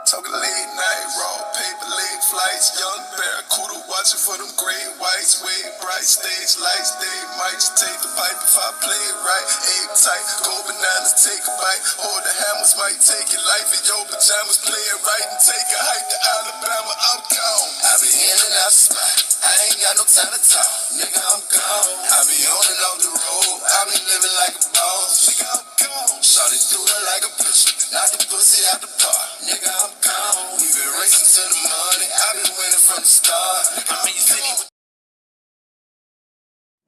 Talking late night, raw paper, late flights. Young barracuda watching for them great whites. Way bright stage lights. They might just take the pipe if I play it right. Aim tight, go bananas, take a bite. Hold the hammers, might take your life in your pajamas. Play it right and take a hike to Alabama. I'm gone. I be in and out the spot. I ain't got no time to talk. Nigga, I'm gone. I be on and off the road. I be living like a boss. Nigga, I'm gone. Shawty do it like a pistol. Knock the pussy out the park. Nigga, I'm gone. We been racing to the money. I been winning from the start. I'm in your city.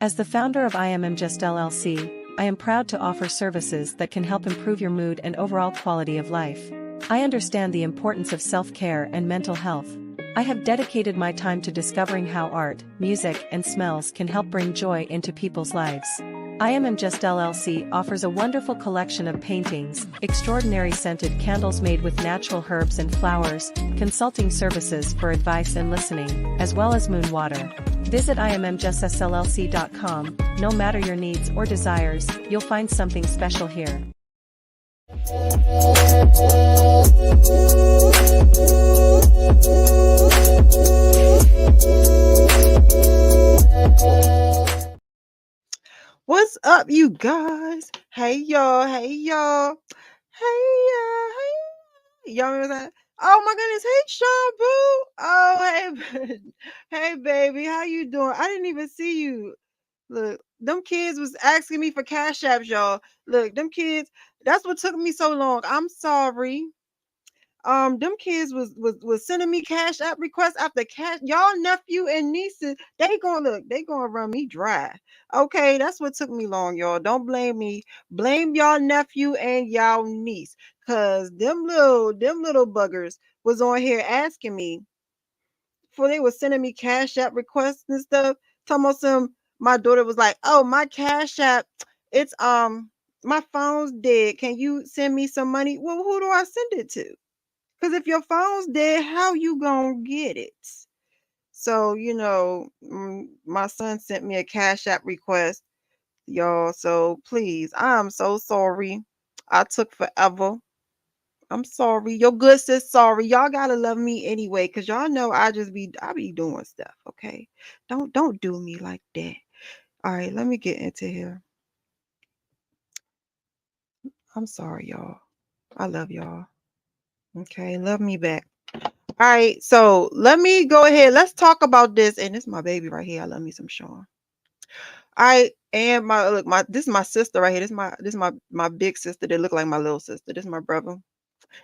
As the founder of Immjuss LLC, I am proud to offer services that can help improve your mood and overall quality of life. I understand the importance of self-care and mental health. I have dedicated my time to discovering how art, music, and smells can help bring joy into people's lives. Immjuss LLC offers a wonderful collection of paintings, extraordinary scented candles made with natural herbs and flowers, consulting services for advice and listening, as well as moon water. Visit immjussllc.com. No matter your needs or desires, you'll find something special here. What's up, you guys? Hey y'all, hey y'all, hey y'all, hey y'all. Y'all remember that? Oh my goodness. Hey, Sean Boo. Oh, hey, hey, baby. How you doing? I didn't even see you. Look, them kids was asking me for cash apps, y'all. Look, them kids, that's what took me so long. I'm sorry. Them kids was sending me cash app requests after cash. Y'all nephew and nieces, they gonna run me dry. Okay, that's what took me long, y'all. Don't blame me. Blame y'all nephew and y'all niece. Cause them little buggers was on here asking me for they was sending me cash app requests and stuff. Talking about some my daughter was like, oh, my cash app, it's my phone's dead. Can you send me some money? Well, who do I send it to? Because if your phone's dead, how you gonna get it? So, my son sent me a Cash App request, y'all. So please, I'm so sorry. I took forever. I'm sorry. Your good sis sorry. Y'all gotta love me anyway, because y'all know I be doing stuff, okay? Don't do me like that. All right, let me get into here. I'm sorry, y'all. I love y'all. Okay, love me back. All right, so let me go ahead. Let's talk about this. And this is my baby right here. I love me some Sean. All right, and my this is my sister right here. This is my big sister that look like my little sister. This is my brother.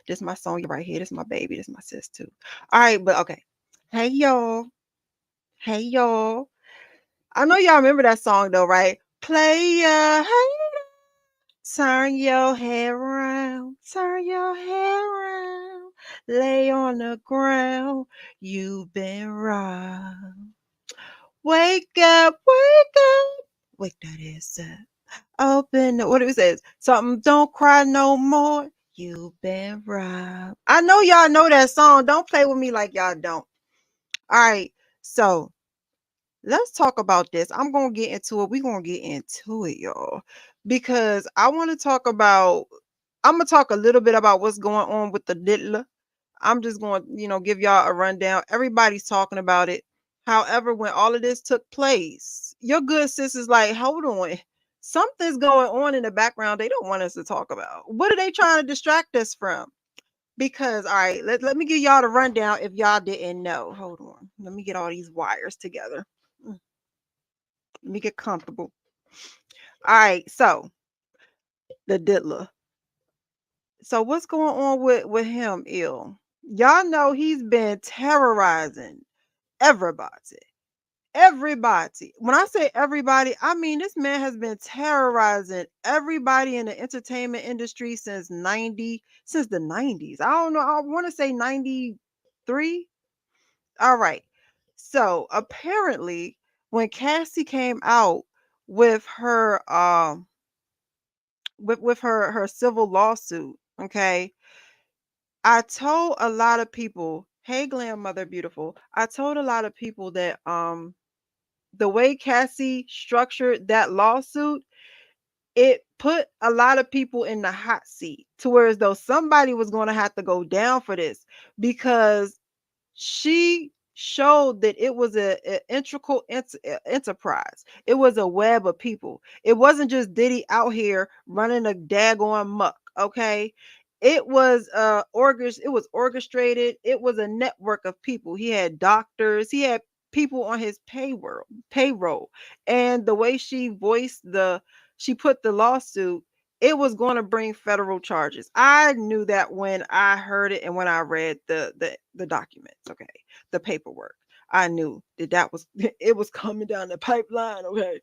This is my Sonya right here. This is my baby. This is my sis too. All right, but okay. Hey y'all. Hey y'all. I know y'all remember that song though, right? Player, hey, turn your hair around, turn your hair around, lay on the ground. You've been robbed. Wake up, wake up. Wake that ass up. Open what it says. Something don't cry no more. You've been robbed. I know y'all know that song. Don't play with me like y'all don't. All right. So let's talk about this. I'm gonna get into it. We're gonna get into it, y'all. Because I'm gonna talk a little bit about what's going on with the Diddler. I'm just going to, give y'all a rundown. Everybody's talking about it. However, when all of this took place, your good sis is like, hold on. Something's going on in the background they don't want us to talk about. What are they trying to distract us from? Because, all right, let me give y'all the rundown if y'all didn't know. Hold on. Let me get all these wires together. Let me get comfortable. All right, so the Diddler. So what's going on with him, ill? Y'all know he's been terrorizing everybody. Everybody. When I say everybody, I mean this man has been terrorizing everybody in the entertainment industry since the 90s. I don't know. I want to say 93. All right. So apparently when Cassie came out with her with her civil lawsuit, okay, I told a lot of people, hey Glam Mother Beautiful, I told a lot of people that the way Cassie structured that lawsuit, it put a lot of people in the hot seat to where as though somebody was going to have to go down for this because she showed that it was a integral enterprise. It was a web of people. It wasn't just Diddy out here running a daggone muck. Okay. It was orchestrated. It was a network of people. He had doctors, he had people on his payroll. And the way she put the lawsuit, it was going to bring federal charges. I knew that when I heard it and when I read the documents, okay, the paperwork. I knew that was it was coming down the pipeline, okay.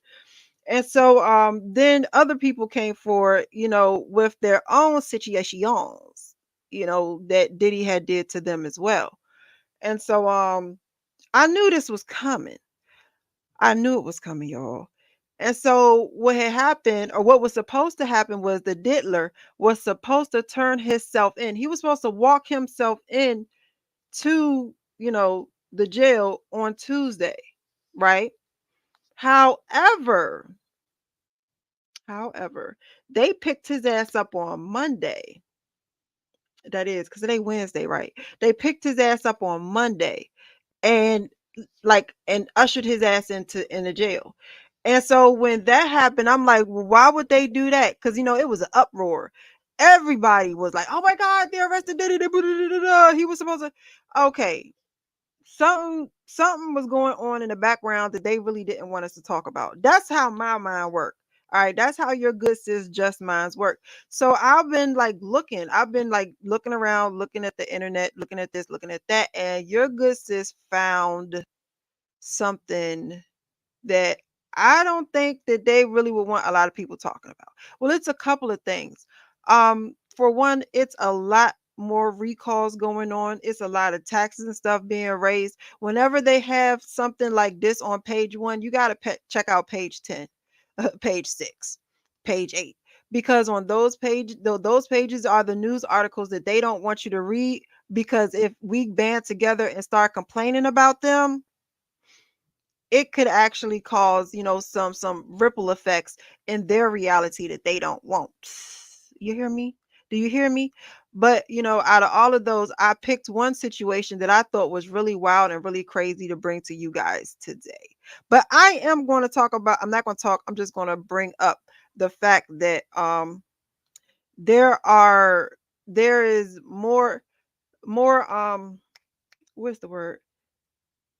And so then other people came forward, with their own situations, that Diddy had did to them as well. And so I knew this was coming. I knew it was coming, y'all. And so what had happened, or what was supposed to happen, was the Diddler was supposed to turn himself in. He was supposed to walk himself in to, the jail on Tuesday, right? However, they picked his ass up on Monday. That is, because today Wednesday, right? They picked his ass up on Monday and and ushered his ass in the jail. And so when that happened, I'm like, well, why would they do that? Because it was an uproar. Everybody was like, "Oh my God, they arrested Diddy." He was supposed to. Okay, something was going on in the background that they really didn't want us to talk about. That's how my mind worked. All right, that's how your good sis just minds work. So I've been like looking around, looking at the internet, looking at this, looking at that, and your good sis found something that I don't think that they really would want a lot of people talking about. Well, it's a couple of things. For one, it's a lot more recalls going on. It's a lot of taxes and stuff being raised. Whenever they have something like this on page 1, you got to check out page 10, page 6, page 8, because on those pages are the news articles that they don't want you to read, because if we band together and start complaining about them, it could actually cause, some ripple effects in their reality that they don't want. You hear me? Do you hear me? But out of all of those, I picked one situation that I thought was really wild and really crazy to bring to you guys today. But I am going to talk about, I'm not going to talk, I'm just going to bring up the fact that there are there is more what's the word,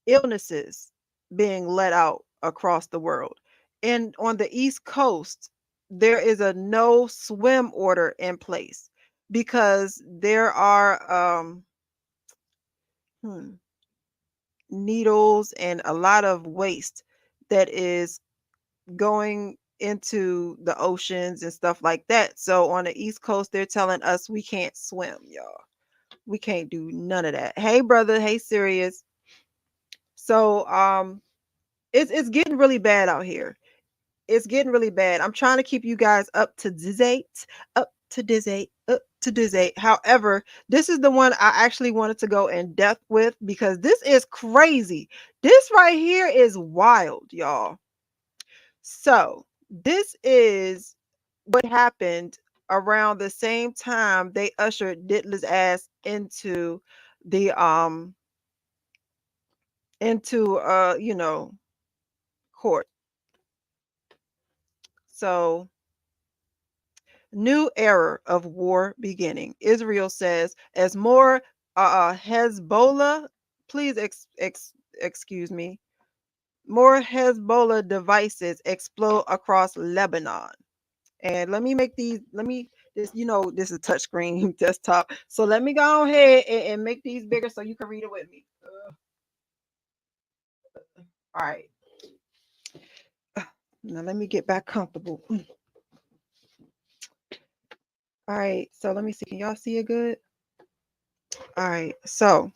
illnesses being let out across the world. And on the East Coast, there is a no swim order in place because there are hmm, needles and a lot of waste that is going into the oceans and stuff like that. So on the East Coast, they're telling us we can't swim, y'all. We can't do none of that. Hey, brother. Hey, Sirius. So it's getting really bad out here. It's getting really bad. I'm trying to keep you guys up to date, up to date, up to date. However, this is the one I actually wanted to go in depth with because this is crazy. This right here is wild, y'all. So, this is what happened around the same time they ushered Diddler's ass the into court. So, new era of war beginning. Israel says as more Hezbollah, please excuse me, more Hezbollah devices explode across Lebanon. And let me make these, let me, this, this is a touchscreen desktop. So let me go ahead and make these bigger so you can read it with me. All right. Now let me get back comfortable. All right. So let me see. Can y'all see it good? All right. So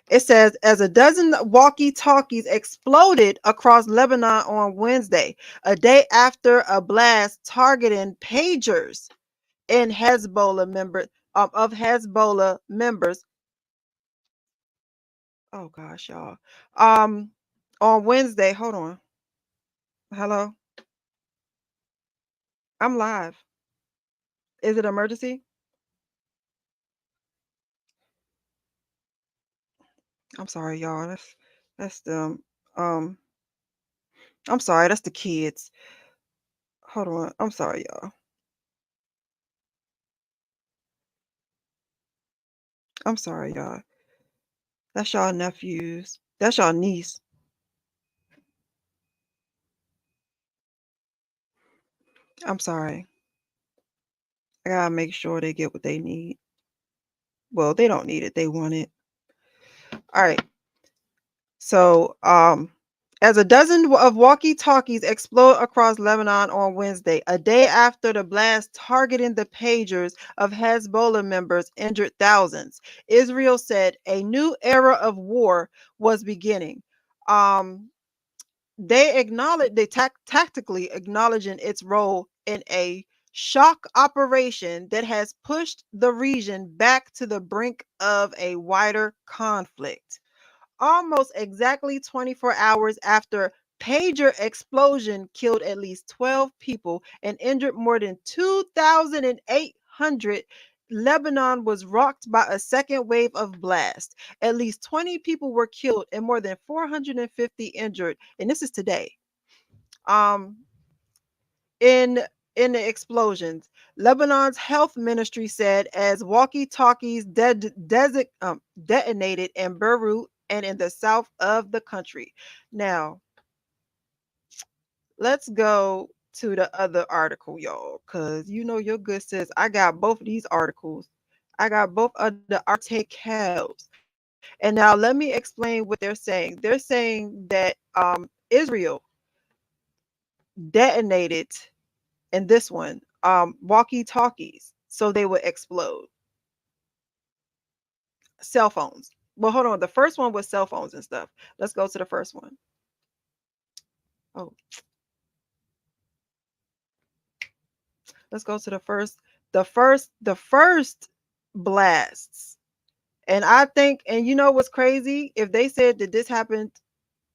it says, as a dozen walkie-talkies exploded across Lebanon on Wednesday, a day after a blast targeting pagers in Hezbollah members of Hezbollah members. Oh gosh, y'all. On Wednesday, hold on. Hello, I'm live. Is it emergency? I'm sorry, y'all. That's the um. I'm sorry. That's the kids. Hold on. I'm sorry, y'all. I'm sorry, y'all. That's y'all nephews. That's y'all niece. I'm sorry. I gotta make sure they get what they need. Well, they don't need it. They want it. All right. So, as a dozen of walkie-talkies explode across Lebanon on Wednesday, a day after the blast targeting the pagers of Hezbollah members injured thousands, Israel said a new era of war was beginning. Um, they tactically acknowledging its role in a shock operation that has pushed the region back to the brink of a wider conflict. Almost exactly 24 hours after pager explosion killed at least 12 people and injured more than 2,800, Lebanon was rocked by a second wave of blast. At least 20 people were killed and more than 450 injured, and this is today. Um in in the explosions. Lebanon's health ministry said as walkie-talkies detonated in Beirut and in the south of the country. Now, let's go to the other article, y'all, because you know your good sis. I got both of these articles. I got both of the articles. And now let me explain what they're saying. They're saying that Israel detonated in this one walkie-talkies so they would explode. Cell phones. Well, hold on. The first one was cell phones and stuff. Let's go to the first one. Oh, let's go to the first blasts. And I think, and you know what's crazy? If they said that this happened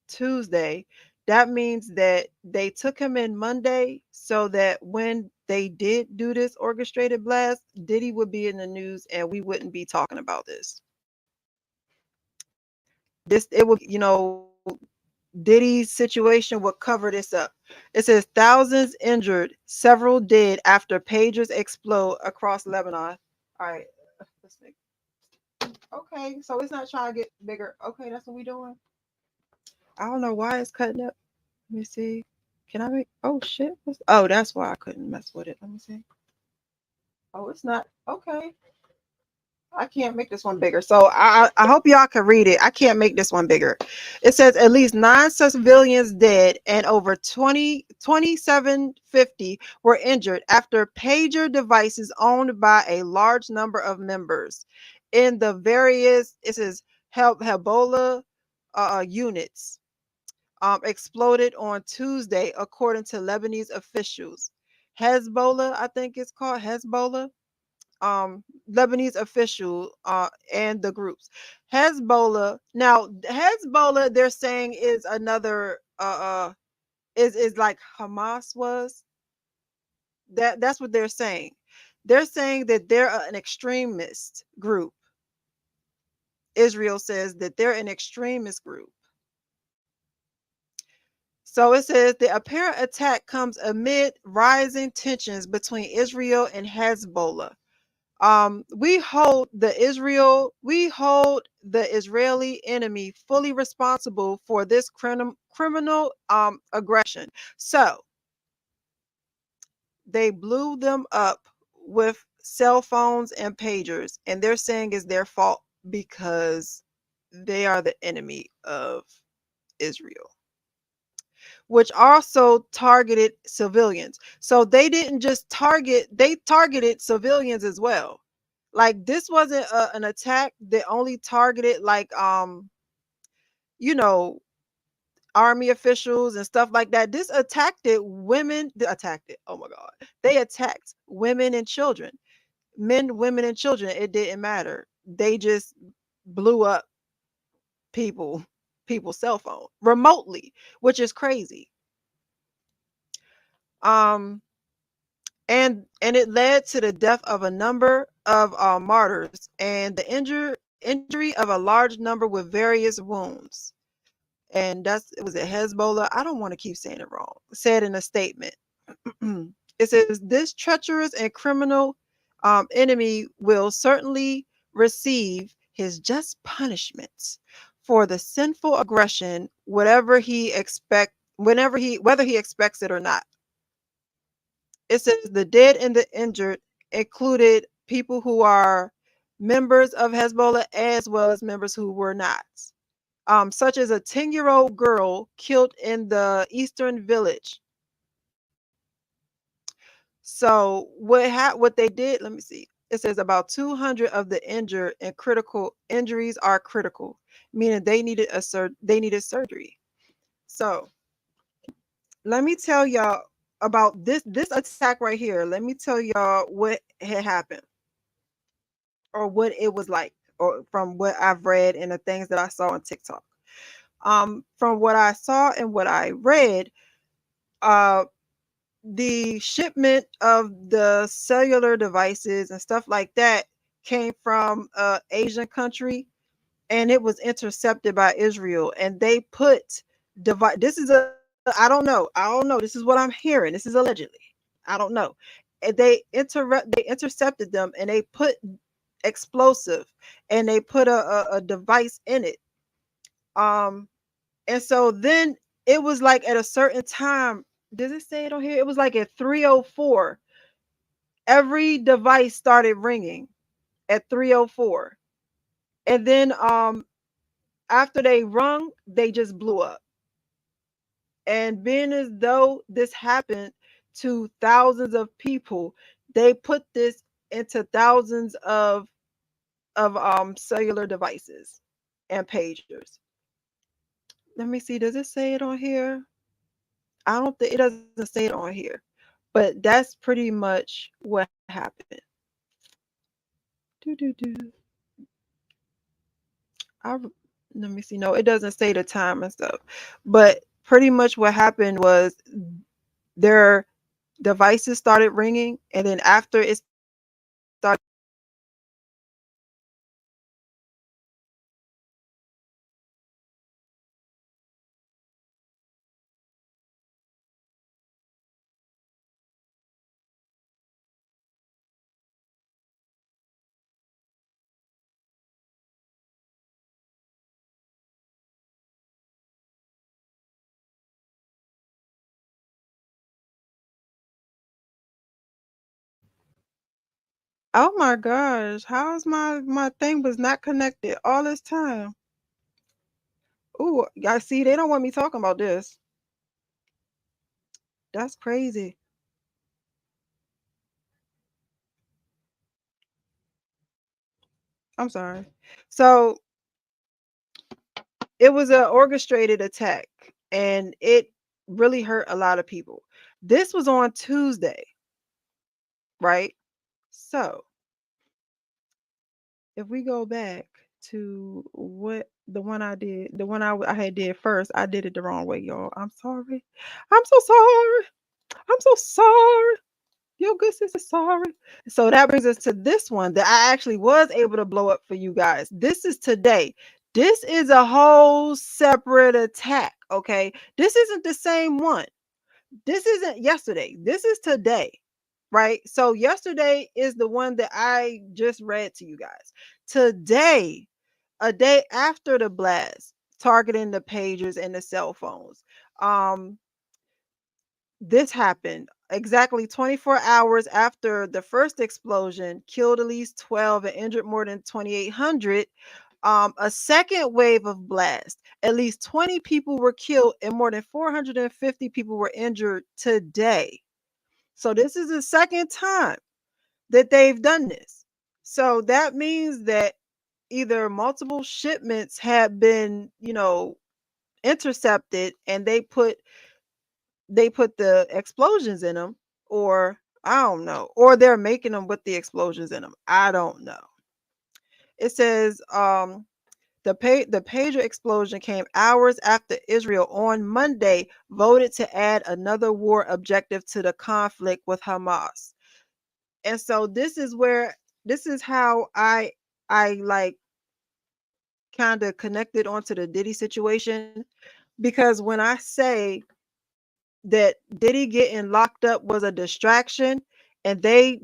Tuesday, that means that they took him in Monday so that when they did do this orchestrated blast, Diddy would be in the news and we wouldn't be talking about this. It would, Diddy's situation would cover this up. It says thousands injured, several dead after pagers explode across Lebanon. All right, let's make. Okay, so it's not trying to get bigger. Okay, that's what we doing. I don't know why it's cutting up. Let me see. Can I make? Oh shit! Oh, that's why I couldn't mess with it. Let me see. Oh, it's not. Okay. I can't make this one bigger. So I hope y'all can read it. I can't make this one bigger. It says at least 9 civilians dead and over 2750 were injured after pager devices owned by a large number of members in the various, it says, Hezbollah units exploded on Tuesday, according to Lebanese officials. Hezbollah, I think it's called Hezbollah, Lebanese official and the groups. Hezbollah they're saying is another is like Hamas was. That's what they're saying. They're saying that they're an extremist group. Israel says that they're an extremist group. So it says the apparent attack comes amid rising tensions between Israel and Hezbollah. We hold the Israeli enemy fully responsible for this criminal aggression. So they blew them up with cell phones and pagers, and they're saying it's their fault because they are the enemy of Israel, which also targeted civilians. So they didn't just they targeted civilians as well. Like this wasn't an attack that only targeted like you know army officials and stuff like that. This attacked it women attacked it. Oh my god. They attacked women and children. Men, women and children. It didn't matter. They just blew up people people's cell phone remotely, which is crazy. Um and it led to the death of a number of martyrs and the injury of a large number with various wounds. And it was a Hezbollah. I don't want to keep saying it wrong. Said in a statement. It says this treacherous and criminal enemy will certainly receive his just punishments for the sinful aggression, whether he expects it or not. It says the dead and the injured included people who are members of Hezbollah as well as members who were not. Such as a 10-year-old girl killed in the eastern village. So what they did, let me see. It says about 200 of the injured and critical injuries are critical, meaning they needed surgery. So let me tell y'all about this attack right here. Let me tell y'all what had happened or what it was like, or from what I've read and the things that I saw on TikTok. From what I saw and what I read, the shipment of the cellular devices and stuff like that came from a Asian country, and it was intercepted by Israel, and they put device. This is a I don't know. This is what I'm hearing. This is allegedly. I don't know. And they intercepted them, and they put explosive, and they put a device in it. Um, and so then it was like at a certain time. Does it say it on here? It was like at 3:04. Every device started ringing at 3:04, and then after they rung, they just blew up. And being as though this happened to thousands of people, they put this into thousands of cellular devices and pagers. Let me see, does it say it on here? I don't think it doesn't say it on here. But that's pretty much what happened. Do do do. I Let me see. No, it doesn't say the time and stuff. But pretty much what happened was their devices started ringing, and then after it started oh my gosh, how's my thing was not connected all this time? Ooh, I see they don't want me talking about this. That's crazy. I'm sorry. So it was an orchestrated attack, and it really hurt a lot of people. This was on Tuesday, right? So if we go back to what the one I did, the one I had did first, I did it the wrong way, y'all. I'm sorry. I'm so sorry. I'm so sorry. Your good sister, sorry. So that brings us to this one that I actually was able to blow up for you guys. This is today. This is a whole separate attack, okay? This isn't the same one. This isn't yesterday. This is today, right? So yesterday is the one that I just read to you guys. Today, a day after the blast, targeting the pagers and the cell phones. Um, this happened exactly 24 hours after the first explosion killed at least 12 and injured more than 2,800. A second wave of blast, at least 20 people were killed and more than 450 people were injured today. So this is the second time that they've done this. So that means that either multiple shipments have been, intercepted, and they put the explosions in them, or I don't know, or they're making them with the explosions in them. I don't know. It says the pager explosion came hours after Israel on Monday voted to add another war objective to the conflict with Hamas. And so this is how I like kind of connected onto the Diddy situation, because when I say that Diddy getting locked up was a distraction, and they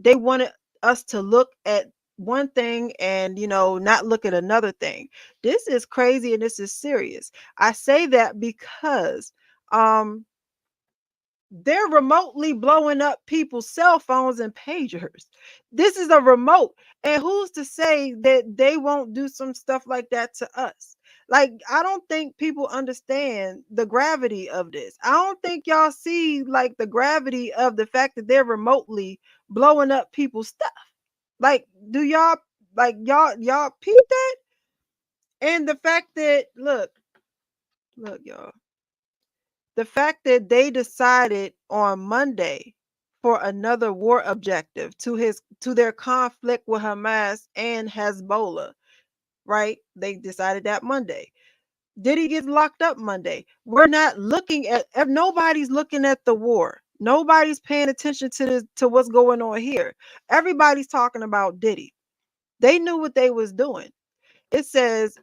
wanted us to look at one thing and not look at another thing. This is crazy, and this is serious. I say that because um they're remotely blowing up people's cell phones and pagers. This is a remote. And who's to say that they won't do some stuff like that to us? Like, I don't think people understand the gravity of this. I don't think y'all see like the gravity of the fact that they're remotely blowing up people's stuff. Like, do y'all y'all peep that? And the fact that look, y'all. The fact that they decided on Monday for another war objective to their conflict with Hamas and Hezbollah, right? They decided that Monday. Did he get locked up Monday? We're not looking at nobody's looking at the war. Nobody's paying attention to what's going on here. Everybody's talking about Diddy. They knew what they was doing. It says,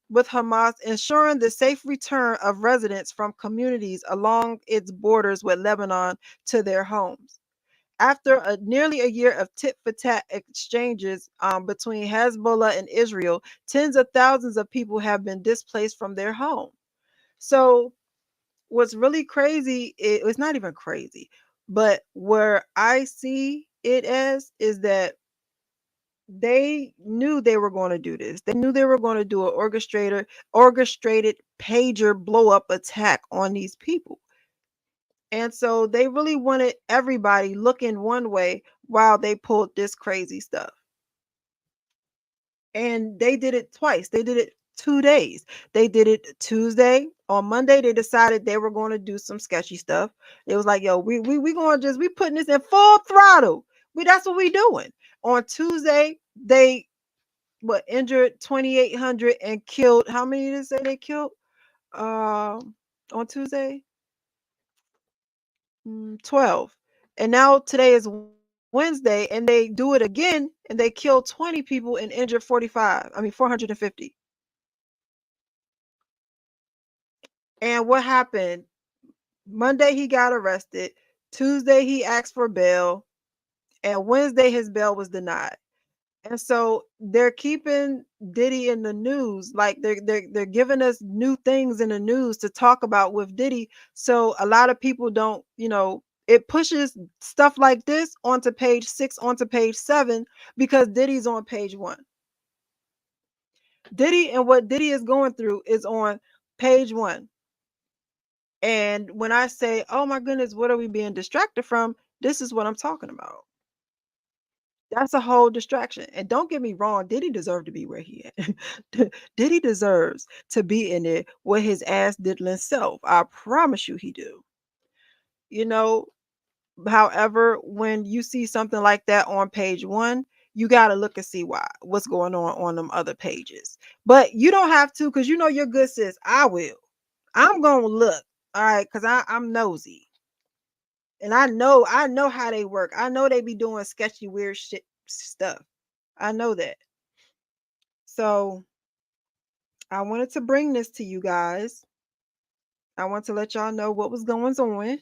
with Hamas ensuring the safe return of residents from communities along its borders with Lebanon to their homes. After nearly a year of tit-for-tat exchanges between Hezbollah and Israel, tens of thousands of people have been displaced from their home. So what's really crazy, it's not even crazy, but where I see it as is that they knew they were going to do this. They knew they were going to do an orchestrated pager blow up attack on these people. And so they really wanted everybody looking one way while they pulled this crazy stuff. And they did it twice. They did it 2 days. They did it Tuesday. On Monday, they decided they were going to do some sketchy stuff. It was like, yo, we going to just, we putting this in full throttle. That's what we doing. On Tuesday, they injured 2,800 and killed, how many did they say they killed? On Tuesday? 12. And now today is Wednesday, and they do it again, and they killed 20 people and injured 450. And what happened? Monday he got arrested. Tuesday he asked for bail, and Wednesday his bail was denied. And so they're keeping Diddy in the news, like they're giving us new things in the news to talk about with Diddy. So a lot of people don't, it pushes stuff like this onto page 6, onto page 7, because Diddy's on page 1. Diddy and what Diddy is going through is on page 1. And when I say, oh my goodness, what are we being distracted from? This is what I'm talking about. That's a whole distraction. And don't get me wrong, Diddy deserves to be where he at. Diddy deserves to be in it with his ass diddling self. I promise you he do. You know, however, when you see something like that on page 1, you got to look and see what's going on them other pages. But you don't have to, because your good sis. I will. I'm going to look. All right, because I'm nosy. And I know how they work. I know they be doing sketchy, weird shit stuff. I know that. So I wanted to bring this to you guys. I want to let y'all know what was going on.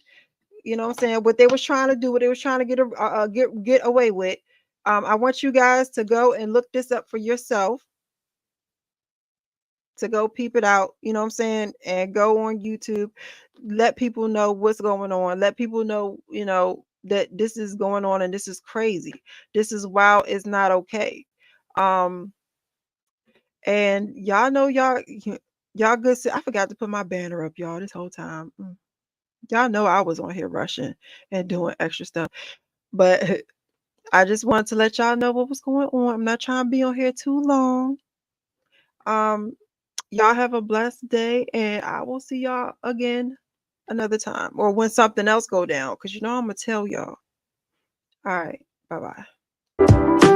You know what I'm saying? What they was trying to do, what they was trying to get away with. I want you guys to go and look this up for yourself. To go peep it out, you know what I'm saying? And go on YouTube. Let people know what's going on. Let people know, that this is going on and this is crazy. This is wild. It's not okay. And y'all know y'all good. I forgot to put my banner up, y'all, this whole time. Y'all know I was on here rushing and doing extra stuff. But I just wanted to let y'all know what was going on. I'm not trying to be on here too long. Y'all have a blessed day, and I will see y'all again another time, or when something else go down, because I'm gonna tell y'all. All right, bye-bye.